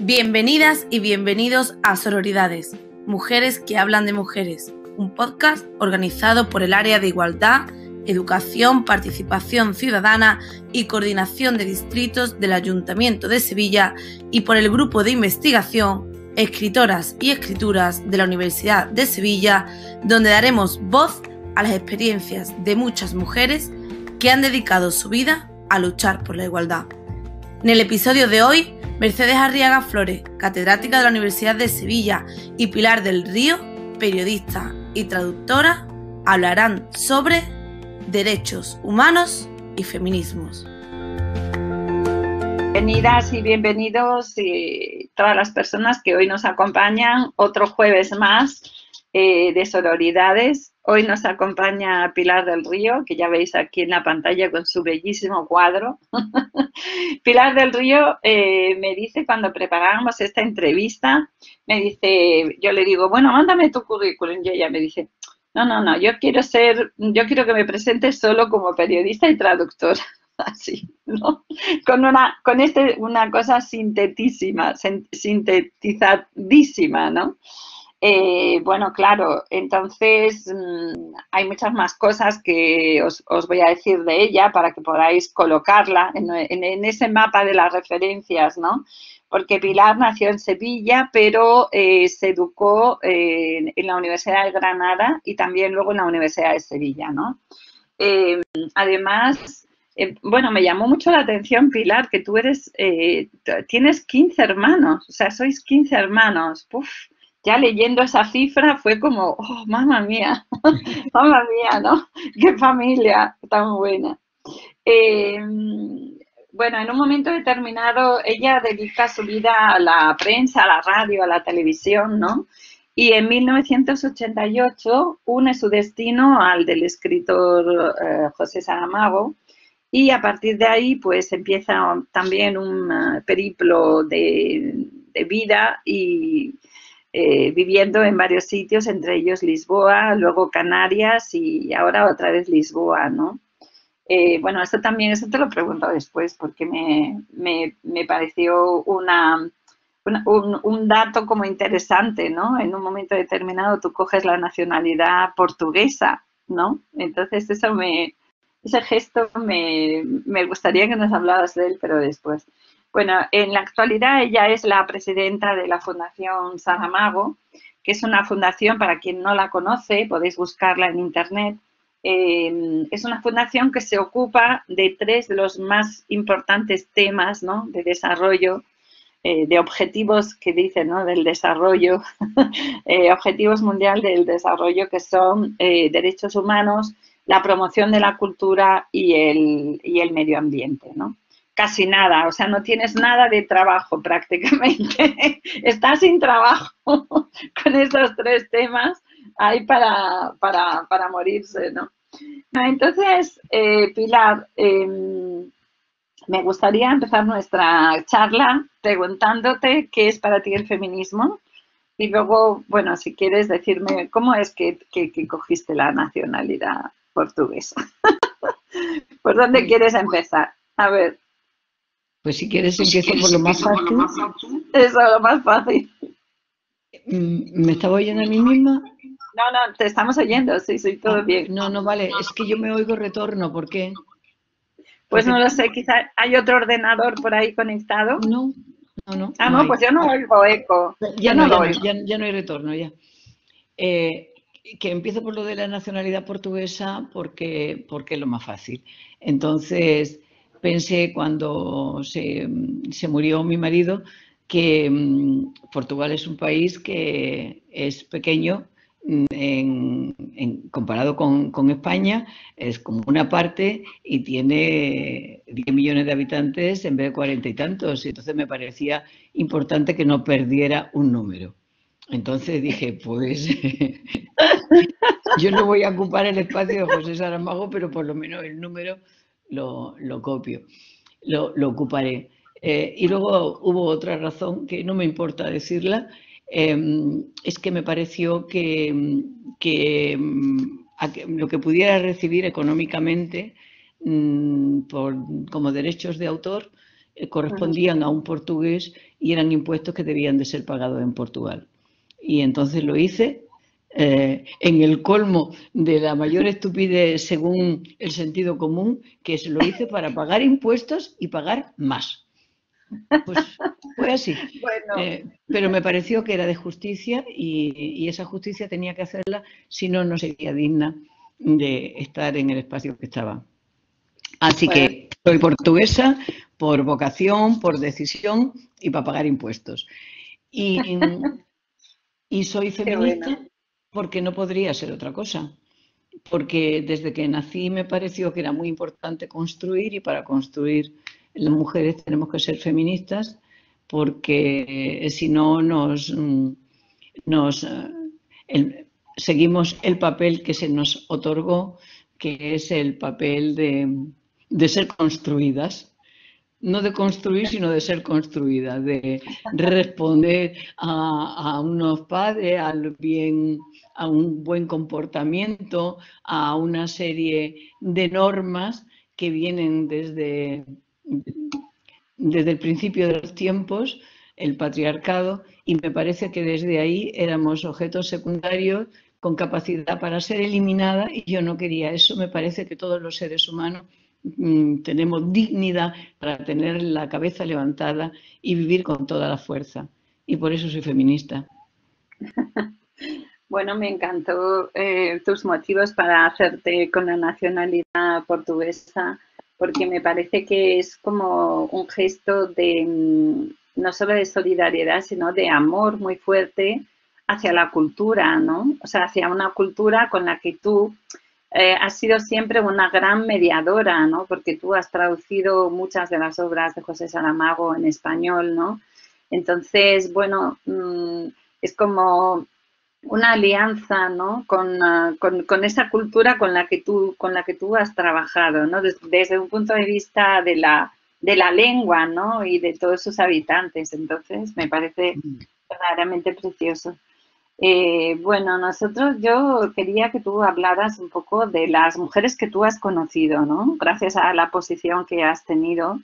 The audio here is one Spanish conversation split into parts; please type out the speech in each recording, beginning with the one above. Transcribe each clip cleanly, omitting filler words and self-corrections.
Bienvenidas y bienvenidos a Sororidades, Mujeres que hablan de mujeres, un podcast organizado por el Área de Igualdad, Educación, Participación Ciudadana y Coordinación de Distritos del Ayuntamiento de Sevilla y por el Grupo de Investigación Escritoras y Escrituras de la Universidad de Sevilla, donde daremos voz a las experiencias de muchas mujeres que han dedicado su vida a luchar por la igualdad. En el episodio de hoy, Mercedes Arriaga Flores, catedrática de la Universidad de Sevilla, y Pilar del Río, periodista y traductora, hablarán sobre derechos humanos y feminismos. Bienvenidas y bienvenidos todas las personas que hoy nos acompañan otro jueves más de Sororidades. Hoy nos acompaña Pilar del Río, que ya veis aquí en la pantalla con su bellísimo cuadro. Pilar del Río me dice, cuando preparábamos esta entrevista, me dice, yo le digo, bueno, mándame tu currículum, y ella me dice, no, yo quiero que me presentes solo como periodista y traductora. Así, ¿no? Con una cosa sintetizadísima, ¿no? Bueno, claro, entonces hay muchas más cosas que os voy a decir de ella para que podáis colocarla en ese mapa de las referencias, ¿no? Porque Pilar nació en Sevilla, pero se educó en la Universidad de Granada y también luego en la Universidad de Sevilla, ¿no? Además, bueno, me llamó mucho la atención, Pilar, que tú tienes 15 hermanos, o sea, sois 15 hermanos. Uf, ya leyendo esa cifra fue como, oh, mamma mía, ¿no? Qué familia tan buena. Bueno, en un momento determinado ella dedica su vida a la prensa, a la radio, a la televisión, ¿no? Y en 1988 une su destino al del escritor José Saramago, y a partir de ahí pues empieza también un periplo de vida y viviendo en varios sitios, entre ellos Lisboa, luego Canarias y ahora otra vez Lisboa, ¿no? Bueno, eso te lo pregunto después porque me pareció un dato como interesante, ¿no? En un momento determinado tú coges la nacionalidad portuguesa, ¿no? Entonces ese gesto me gustaría que nos hablaras de él, pero después. Bueno, en la actualidad ella es la presidenta de la Fundación Saramago, que es una fundación, para quien no la conoce, podéis buscarla en internet. Es una fundación que se ocupa de tres de los más importantes temas, ¿no?, de desarrollo, de objetivos que dicen, ¿no?, del desarrollo, objetivos mundial del desarrollo, que son derechos humanos, la promoción de la cultura y el medio ambiente, ¿no? Casi nada, o sea, no tienes nada de trabajo prácticamente. Estás sin trabajo con esos tres temas ahí para morirse, ¿no? Entonces, Pilar, me gustaría empezar nuestra charla preguntándote qué es para ti el feminismo y luego, bueno, si quieres decirme cómo es que cogiste la nacionalidad portuguesa. ¿Por dónde quieres empezar? A ver. Pues si quieres empiezo por lo más fácil. Eso, lo más fácil. ¿Me estaba oyendo a mí misma? No, te estamos oyendo, sí, todo bien. No, vale, es que yo me oigo retorno, ¿por qué? Pues no lo sé, quizá hay otro ordenador por ahí conectado. No. Ah, no, pues yo no oigo eco. Ya no hay retorno, ya. Que empiezo por lo de la nacionalidad portuguesa porque es lo más fácil. Entonces, pensé cuando se murió mi marido que Portugal es un país que es pequeño comparado con España, es como una parte y tiene 10 millones de habitantes en vez de 40 y tantos. Y entonces me parecía importante que no perdiera un número. Entonces dije, pues yo no voy a ocupar el espacio de José Saramago, pero por lo menos el número lo copio, lo ocuparé. Y luego hubo otra razón que no me importa decirla, es que me pareció que lo que pudiera recibir económicamente como derechos de autor correspondían a un portugués y eran impuestos que debían de ser pagados en Portugal. Y entonces lo hice en el colmo de la mayor estupidez según el sentido común, que se lo hice para pagar impuestos y pagar más. Pues fue así. Bueno. Pero me pareció que era de justicia y esa justicia tenía que hacerla, si no, no sería digna de estar en el espacio que estaba. Así que soy portuguesa por vocación, por decisión y para pagar impuestos. Y soy feminista porque no podría ser otra cosa. Porque desde que nací me pareció que era muy importante construir, y para construir las mujeres tenemos que ser feministas, porque si no seguimos el papel que se nos otorgó, que es el papel de ser construidas. No de construir, sino de ser construida, de responder a unos padres, a un buen comportamiento, a una serie de normas que vienen desde el principio de los tiempos, el patriarcado, y me parece que desde ahí éramos objetos secundarios con capacidad para ser eliminada, y yo no quería eso. Me parece que todos los seres humanos tenemos dignidad para tener la cabeza levantada y vivir con toda la fuerza. Y por eso soy feminista. Bueno, me encantó tus motivos para hacerte con la nacionalidad portuguesa, porque me parece que es como un gesto de no solo de solidaridad, sino de amor muy fuerte hacia la cultura, ¿no? O sea, hacia una cultura con la que tú has sido siempre una gran mediadora, ¿no? Porque tú has traducido muchas de las obras de José Saramago en español, ¿no? Entonces, bueno, es como una alianza, ¿no? Con esa cultura con la que tú has trabajado, ¿no? Desde un punto de vista de la lengua, ¿no? Y de todos sus habitantes. Entonces, me parece verdaderamente precioso. Bueno, yo quería que tú hablaras un poco de las mujeres que tú has conocido, ¿no? Gracias a la posición que has tenido,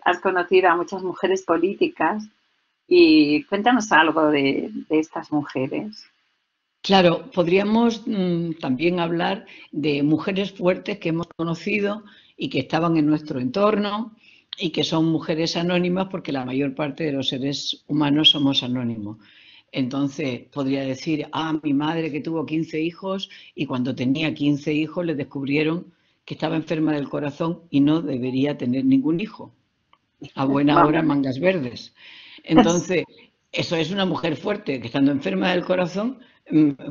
has conocido a muchas mujeres políticas, y cuéntanos algo de estas mujeres. Claro, podríamos también hablar de mujeres fuertes que hemos conocido y que estaban en nuestro entorno, y que son mujeres anónimas, porque la mayor parte de los seres humanos somos anónimos. Entonces, podría decir, mi madre que tuvo 15 hijos y cuando tenía 15 hijos le descubrieron que estaba enferma del corazón y no debería tener ningún hijo. A buena hora, mangas verdes. Entonces, eso es una mujer fuerte que, estando enferma del corazón,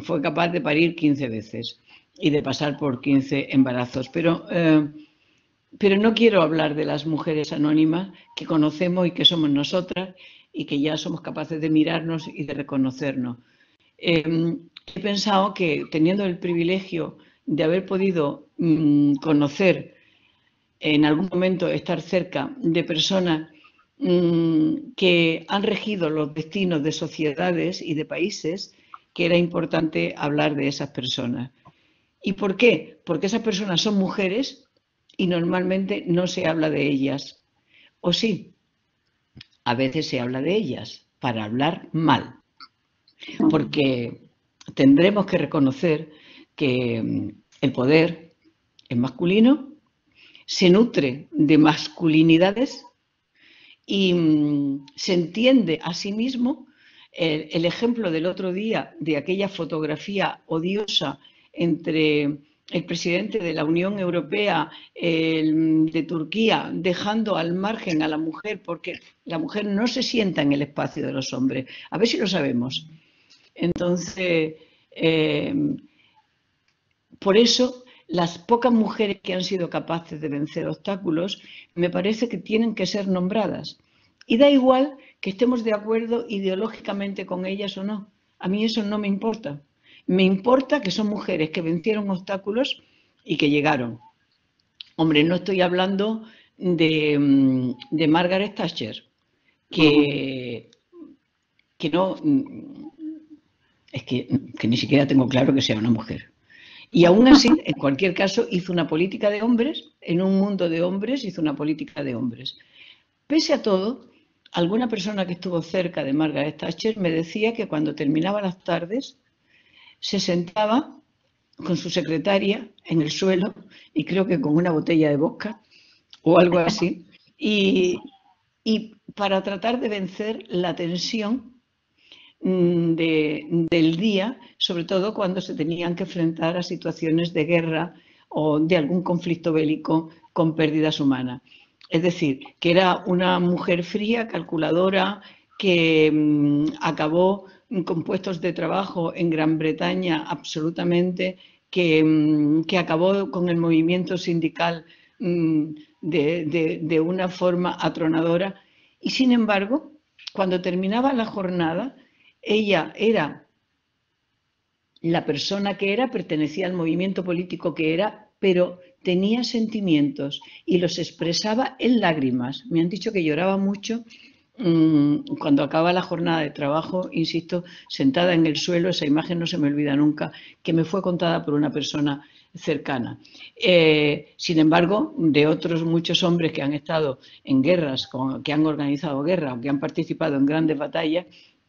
fue capaz de parir 15 veces y de pasar por 15 embarazos. Pero no quiero hablar de las mujeres anónimas que conocemos y que somos nosotras y que ya somos capaces de mirarnos y de reconocernos. He pensado que, teniendo el privilegio de haber podido conocer, en algún momento estar cerca de personas que han regido los destinos de sociedades y de países, que era importante hablar de esas personas. ¿Y por qué? Porque esas personas son mujeres y normalmente no se habla de ellas. ¿O sí? A veces se habla de ellas para hablar mal. Porque tendremos que reconocer que el poder es masculino, se nutre de masculinidades y se entiende a sí mismo. El ejemplo del otro día de aquella fotografía odiosa entre el presidente de la Unión Europea, de Turquía, dejando al margen a la mujer, porque la mujer no se sienta en el espacio de los hombres. A ver si lo sabemos. Entonces, por eso, las pocas mujeres que han sido capaces de vencer obstáculos, me parece que tienen que ser nombradas. Y da igual que estemos de acuerdo ideológicamente con ellas o no. A mí eso no me importa. Me importa que son mujeres que vencieron obstáculos y que llegaron. Hombre, no estoy hablando de Margaret Thatcher, que no... Es que ni siquiera tengo claro que sea una mujer. Y aún así, en cualquier caso, hizo una política de hombres, en un mundo de hombres, hizo una política de hombres. Pese a todo, alguna persona que estuvo cerca de Margaret Thatcher me decía que cuando terminaba las tardes se sentaba con su secretaria en el suelo y creo que con una botella de vodka o algo así, y para tratar de vencer la tensión del día, sobre todo cuando se tenían que enfrentar a situaciones de guerra o de algún conflicto bélico con pérdidas humanas. Es decir, que era una mujer fría, calculadora, que acabó con puestos de trabajo en Gran Bretaña absolutamente, que acabó con el movimiento sindical de una forma atronadora. Y sin embargo, cuando terminaba la jornada, ella era la persona que era, pertenecía al movimiento político que era, pero tenía sentimientos y los expresaba en lágrimas. Me han dicho que lloraba mucho cuando acaba la jornada de trabajo, insisto, sentada en el suelo. Esa imagen no se me olvida nunca, que me fue contada por una persona cercana. Sin embargo, de otros muchos hombres que han estado en guerras, que han organizado guerras o que han participado en grandes batallas,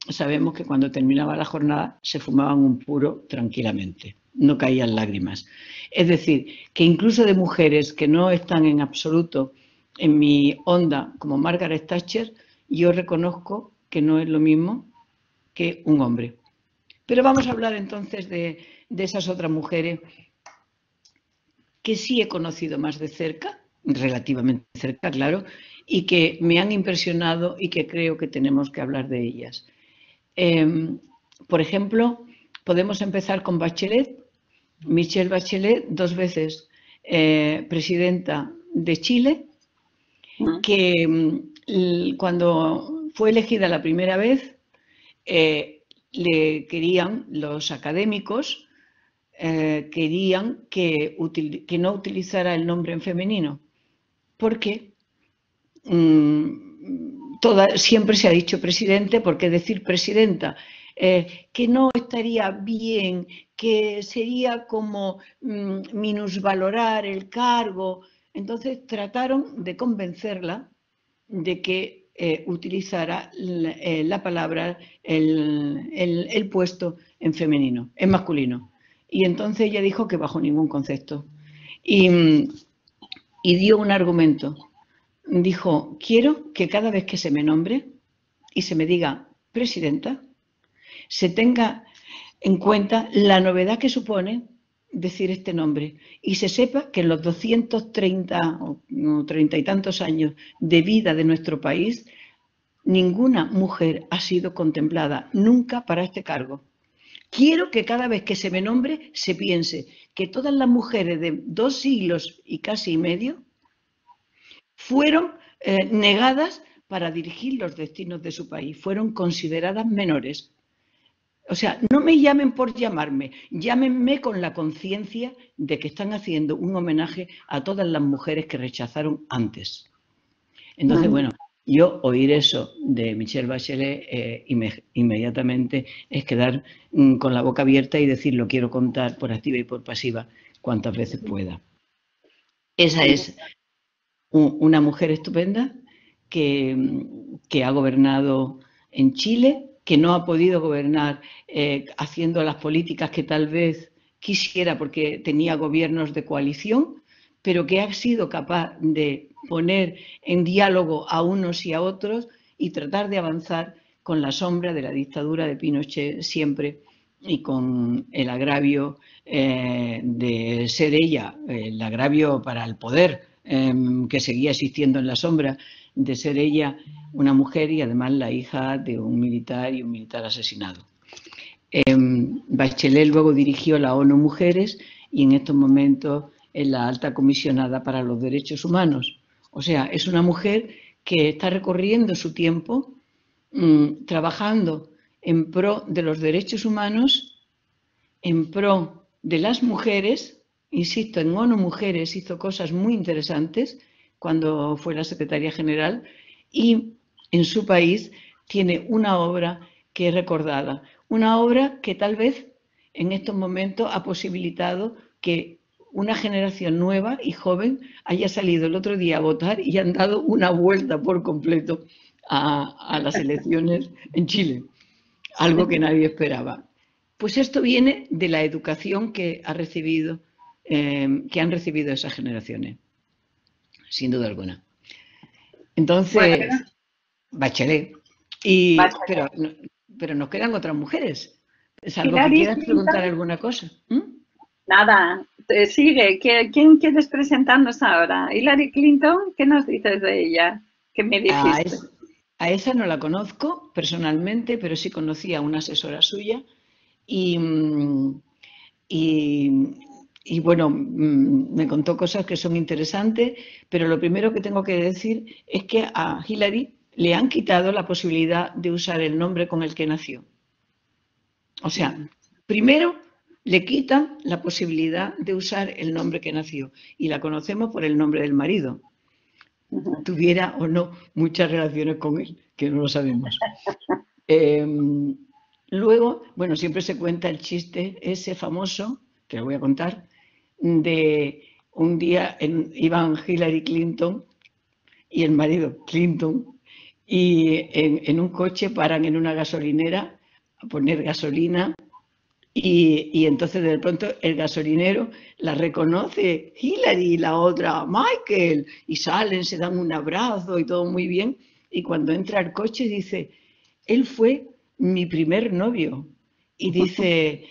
sabemos que cuando terminaba la jornada se fumaban un puro tranquilamente, no caían lágrimas. Es decir, que incluso de mujeres que no están en absoluto en mi onda, como Margaret Thatcher, yo reconozco que no es lo mismo que un hombre. Pero vamos a hablar entonces de esas otras mujeres que sí he conocido más de cerca, relativamente cerca, claro, y que me han impresionado y que creo que tenemos que hablar de ellas. Por ejemplo, podemos empezar con Bachelet, Michelle Bachelet, 2 veces presidenta de Chile, que cuando fue elegida la primera vez, le querían, los académicos, querían que no utilizara el nombre en femenino, porque siempre se ha dicho presidente, ¿por qué decir presidenta? Que no estaría bien, que sería como minusvalorar el cargo. Entonces trataron de convencerla de que utilizara la palabra, el puesto en femenino, en masculino. Y entonces ella dijo que bajo ningún concepto. Y dio un argumento. Dijo, quiero que cada vez que se me nombre y se me diga presidenta, se tenga en cuenta la novedad que supone decir este nombre y se sepa que en los 230 o 30 y tantos años de vida de nuestro país, ninguna mujer ha sido contemplada nunca para este cargo. Quiero que cada vez que se me nombre se piense que todas las mujeres de 2 siglos y casi medio fueron negadas para dirigir los destinos de su país, fueron consideradas menores. O sea, no me llamen por llamarme, llámenme con la conciencia de que están haciendo un homenaje a todas las mujeres que rechazaron antes. Entonces, bueno, yo oír eso de Michelle Bachelet inmediatamente es quedar con la boca abierta y decir lo quiero contar por activa y por pasiva cuantas veces pueda. Esa es una mujer estupenda que ha gobernado en Chile, que no ha podido gobernar haciendo las políticas que tal vez quisiera porque tenía gobiernos de coalición, pero que ha sido capaz de poner en diálogo a unos y a otros y tratar de avanzar con la sombra de la dictadura de Pinochet siempre y con el agravio de ser ella, el agravio para el poder que seguía existiendo en la sombra, de ser ella una mujer y además la hija de un militar y un militar asesinado. Bachelet luego dirigió la ONU Mujeres y en estos momentos es la alta comisionada para los derechos humanos. O sea, es una mujer que está recorriendo su tiempo trabajando en pro de los derechos humanos, en pro de las mujeres. Insisto, en ONU Mujeres hizo cosas muy interesantes cuando fue la secretaria general y en su país tiene una obra que es recordada, una obra que tal vez en estos momentos ha posibilitado que una generación nueva y joven haya salido el otro día a votar y han dado una vuelta por completo a las elecciones en Chile, algo que nadie esperaba. Pues esto viene de la educación que han recibido esas generaciones, sin duda alguna. Entonces, bueno, Bachelet. Pero nos quedan otras mujeres. ¿Salvo que quieras preguntar alguna cosa? Nada, sigue. ¿Quién quieres presentarnos ahora? Hillary Clinton, ¿qué nos dices de ella? ¿Qué me dijiste? A esa no la conozco personalmente, pero sí conocí a una asesora suya y bueno, me contó cosas que son interesantes, pero lo primero que tengo que decir es que a Hillary le han quitado la posibilidad de usar el nombre con el que nació. O sea, primero le quitan la posibilidad de usar el nombre que nació y la conocemos por el nombre del marido. Tuviera o no muchas relaciones con él, que no lo sabemos. Luego, bueno, siempre se cuenta el chiste ese famoso, que lo voy a contar, de un día iban Hillary Clinton y el marido Clinton y en un coche paran en una gasolinera a poner gasolina y entonces de pronto el gasolinero la reconoce, Hillary, y la otra, Michael, y salen, se dan un abrazo y todo muy bien, y cuando entra al coche dice, él fue mi primer novio, y dice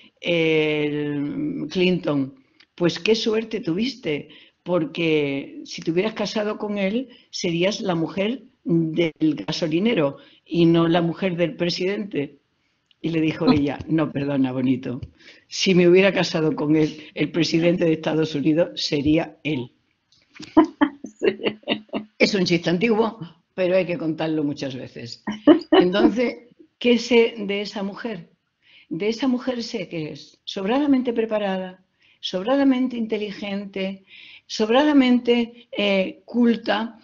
Clinton, pues qué suerte tuviste, porque si te hubieras casado con él serías la mujer del gasolinero y no la mujer del presidente. Y le dijo ella, no, perdona, bonito, si me hubiera casado con él, el presidente de Estados Unidos sería él. Sí. Es un chiste antiguo, pero hay que contarlo muchas veces. Entonces, ¿qué sé de esa mujer? De esa mujer sé que es sobradamente preparada, sobradamente inteligente, sobradamente culta,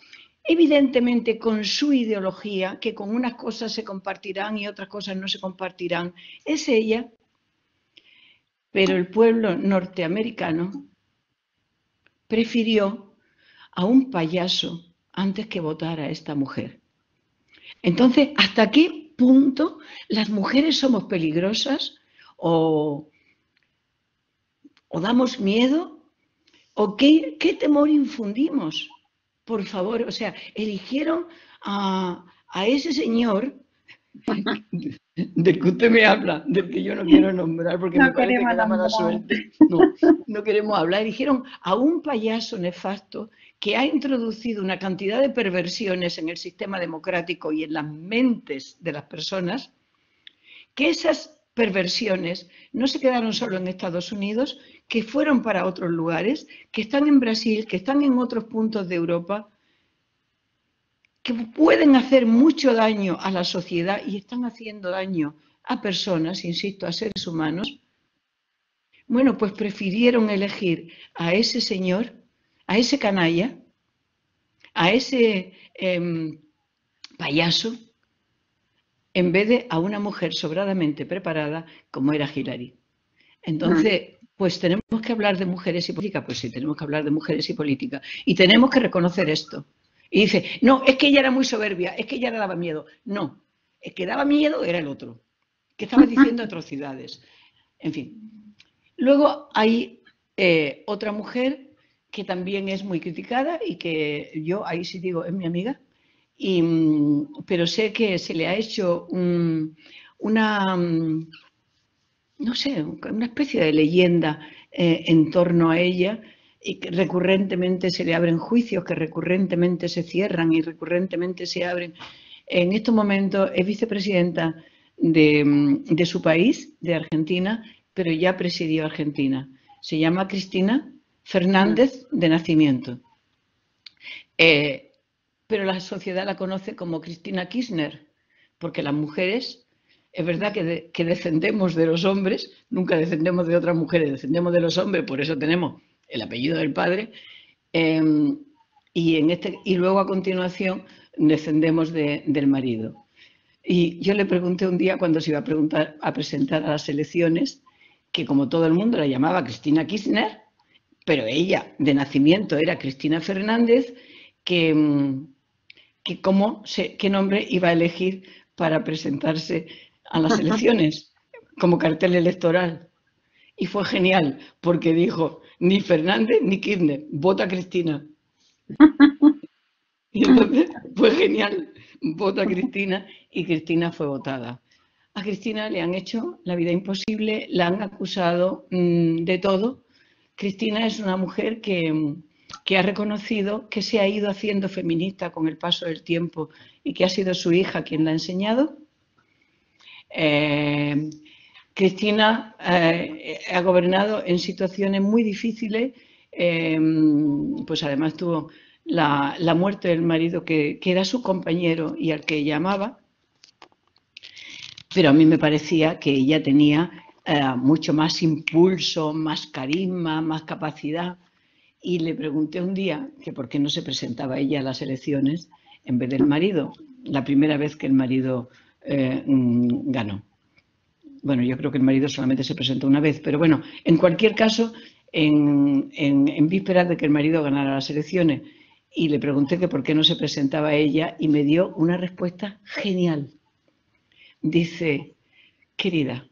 evidentemente con su ideología, que con unas cosas se compartirán y otras cosas no se compartirán, es ella, pero el pueblo norteamericano prefirió a un payaso antes que votar a esta mujer. Entonces, ¿hasta qué punto las mujeres somos peligrosas o damos miedo o qué temor infundimos? Por favor, o sea, eligieron a ese señor del que usted me habla, del que yo no quiero nombrar porque no me parece que da mala suerte. No queremos hablar. Eligieron a un payaso nefasto que ha introducido una cantidad de perversiones en el sistema democrático y en las mentes de las personas, que esas perversiones no se quedaron solo en Estados Unidos, que fueron para otros lugares, que están en Brasil, que están en otros puntos de Europa, que pueden hacer mucho daño a la sociedad y están haciendo daño a personas, insisto, a seres humanos. Bueno, pues prefirieron elegir a ese señor, a ese canalla, a ese payaso, en vez de a una mujer sobradamente preparada como era Hillary. Entonces, pues tenemos que hablar de mujeres y política. Pues sí, tenemos que hablar de mujeres y política. Y tenemos que reconocer esto. Y dice, no, es que ella era muy soberbia, es que ella le daba miedo. No, el que daba miedo era el otro, que estaba diciendo atrocidades. En fin. Luego hay otra mujer que también es muy criticada y que yo ahí sí digo, es mi amiga, pero sé que se le ha hecho una especie de leyenda en torno a ella y que recurrentemente se le abren juicios, que recurrentemente se cierran y recurrentemente se abren. En estos momentos es vicepresidenta de su país, de Argentina, pero ya presidió Argentina. Se llama Cristina Fernández de nacimiento. Pero la sociedad la conoce como Cristina Kirchner, porque las mujeres, es verdad que descendemos de los hombres, nunca descendemos de otras mujeres, descendemos de los hombres, por eso tenemos el apellido del padre, y luego a continuación descendemos del marido. Y yo le pregunté un día cuando se iba a presentar a las elecciones, que como todo el mundo la llamaba Cristina Kirchner, pero ella de nacimiento era Cristina Fernández, qué nombre iba a elegir para presentarse a las elecciones como cartel electoral. Y fue genial, porque dijo, ni Fernández ni Kirchner, vota Cristina. Y entonces fue genial, vota Cristina, y Cristina fue votada. A Cristina le han hecho la vida imposible, la han acusado de todo. Cristina es una mujer que ha reconocido que se ha ido haciendo feminista con el paso del tiempo y que ha sido su hija quien la ha enseñado. Cristina ha gobernado en situaciones muy difíciles, pues además tuvo la muerte del marido que era su compañero y al que ella amaba, pero a mí me parecía que ella tenía mucho más impulso, más carisma, más capacidad, y le pregunté un día que por qué no se presentaba ella a las elecciones en vez del marido, la primera vez que el marido ganó. Bueno, yo creo que el marido solamente se presentó una vez, pero bueno, en cualquier caso, en vísperas de que el marido ganara las elecciones, y le pregunté que por qué no se presentaba ella y me dio una respuesta genial. Dice, querida,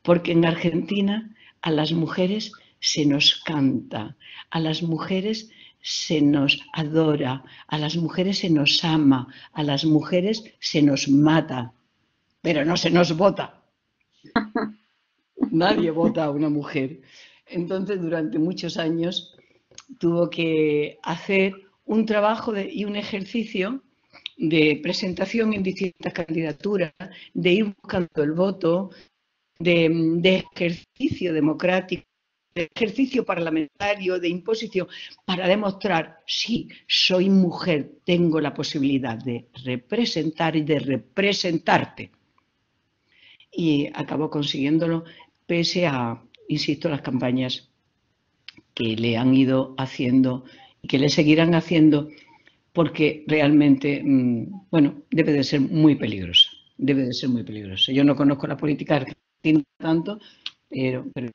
porque en Argentina a las mujeres se nos canta, a las mujeres se nos adora, a las mujeres se nos ama, a las mujeres se nos mata, pero no se nos vota. Nadie vota a una mujer. Entonces, durante muchos años tuvo que hacer un trabajo y un ejercicio de presentación en distintas candidaturas, de ir buscando el voto, de ejercicio democrático, de ejercicio parlamentario, de imposición, para demostrar, sí, soy mujer, tengo la posibilidad de representar y de representarte. Y acabó consiguiéndolo pese a, insisto, las campañas que le han ido haciendo y que le seguirán haciendo, porque realmente, bueno, debe de ser muy peligrosa. Debe de ser muy peligrosa. Yo no conozco la política argentina tanto, pero la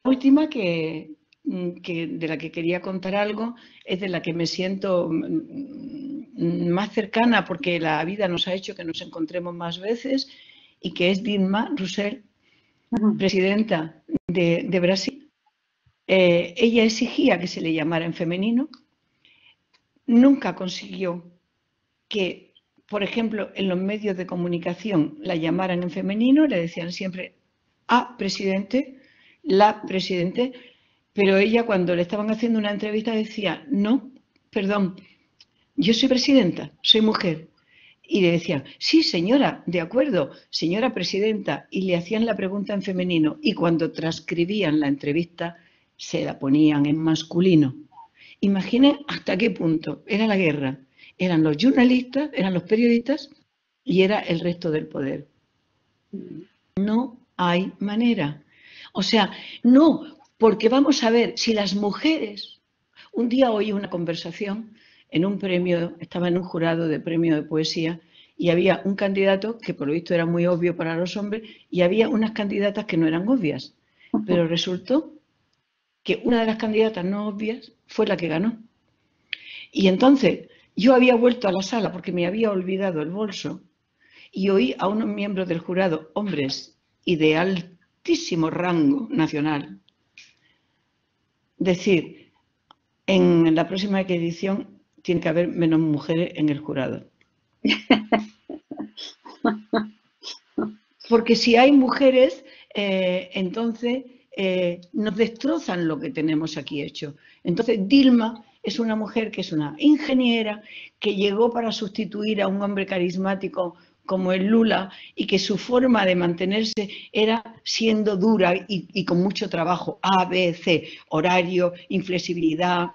última de la que quería contar algo es de la que me siento más cercana, porque la vida nos ha hecho que nos encontremos más veces, y que es Dilma Rousseff, presidenta de Brasil. Ella exigía que se le llamara en femenino. Nunca consiguió que, por ejemplo, en los medios de comunicación la llamaran en femenino, le decían siempre a presidente, la presidente, pero ella cuando le estaban haciendo una entrevista decía, no, perdón, yo soy presidenta, soy mujer. Y le decían, sí, señora, de acuerdo, señora presidenta, y le hacían la pregunta en femenino, y cuando transcribían la entrevista se la ponían en masculino. Imaginen hasta qué punto era la guerra. Eran los jornalistas, eran los periodistas y era el resto del poder. No hay manera. O sea, no, porque vamos a ver, si las mujeres... Un día oí una conversación en un premio, estaba en un jurado de premio de poesía, y había un candidato que por lo visto era muy obvio para los hombres, y había unas candidatas que no eran obvias. Pero resultó que una de las candidatas no obvias fue la que ganó. Y entonces yo había vuelto a la sala porque me había olvidado el bolso y oí a unos miembros del jurado, hombres y de altísimo rango nacional, decir, en la próxima edición tiene que haber menos mujeres en el jurado. Porque si hay mujeres, entonces nos destrozan lo que tenemos aquí hecho. Entonces Dilma es una mujer que es una ingeniera, que llegó para sustituir a un hombre carismático como el Lula, y que su forma de mantenerse era siendo dura y con mucho trabajo, A, B, C, horario, inflexibilidad,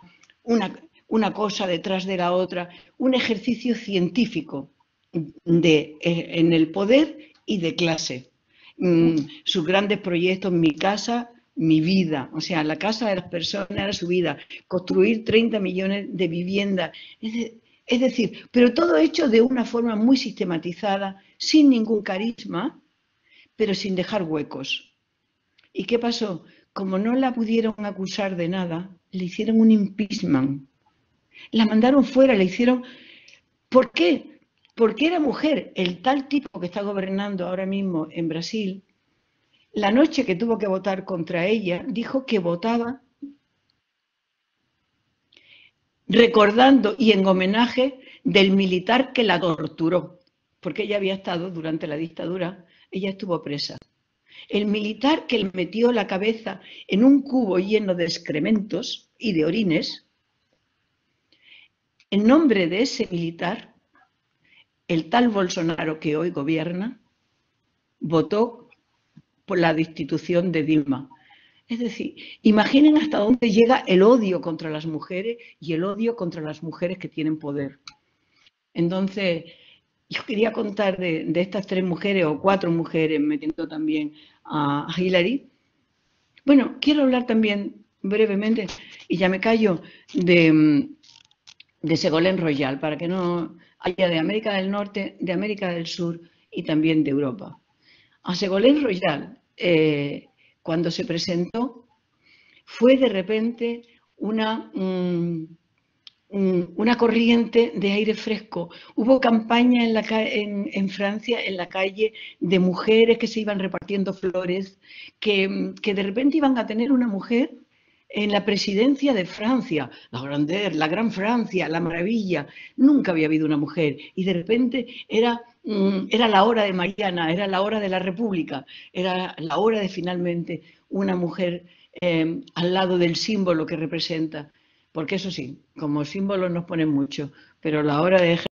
una cosa detrás de la otra, un ejercicio científico en el poder y de clase. Sus grandes proyectos, mi casa, mi vida, o sea, la casa de las personas era su vida, construir 30 millones de viviendas, es decir, pero todo hecho de una forma muy sistematizada, sin ningún carisma, pero sin dejar huecos. ¿Y qué pasó? como no la pudieron acusar de nada, le hicieron un impeachment. La mandaron fuera, le hicieron... ¿Por qué? Porque era mujer. El tal tipo que está gobernando ahora mismo en Brasil, la noche que tuvo que votar contra ella, dijo que votaba recordando y en homenaje del militar que la torturó, porque ella había estado durante la dictadura, ella estuvo presa. El militar que le metió la cabeza en un cubo lleno de excrementos y de orines, en nombre de ese militar, el tal Bolsonaro que hoy gobierna, votó por la destitución de Dilma. Es decir, imaginen hasta dónde llega el odio contra las mujeres y el odio contra las mujeres que tienen poder. Entonces, yo quería contar de estas 3 mujeres o 4 mujeres, metiendo también a Hillary. Bueno, quiero hablar también brevemente, y ya me callo, de Ségolène Royal, para que no haya de América del Norte, de América del Sur y también de Europa. A Ségolène Royal, cuando se presentó, fue de repente una corriente de aire fresco. Hubo campaña en Francia, en la calle, de mujeres que se iban repartiendo flores, que de repente iban a tener una mujer en la presidencia de Francia, la gran Francia, la maravilla. Nunca había habido una mujer y de repente era la hora de Mariana, era la hora de la República, era la hora de finalmente una mujer al lado del símbolo que representa. Porque eso sí, como símbolo nos ponen mucho, pero la hora de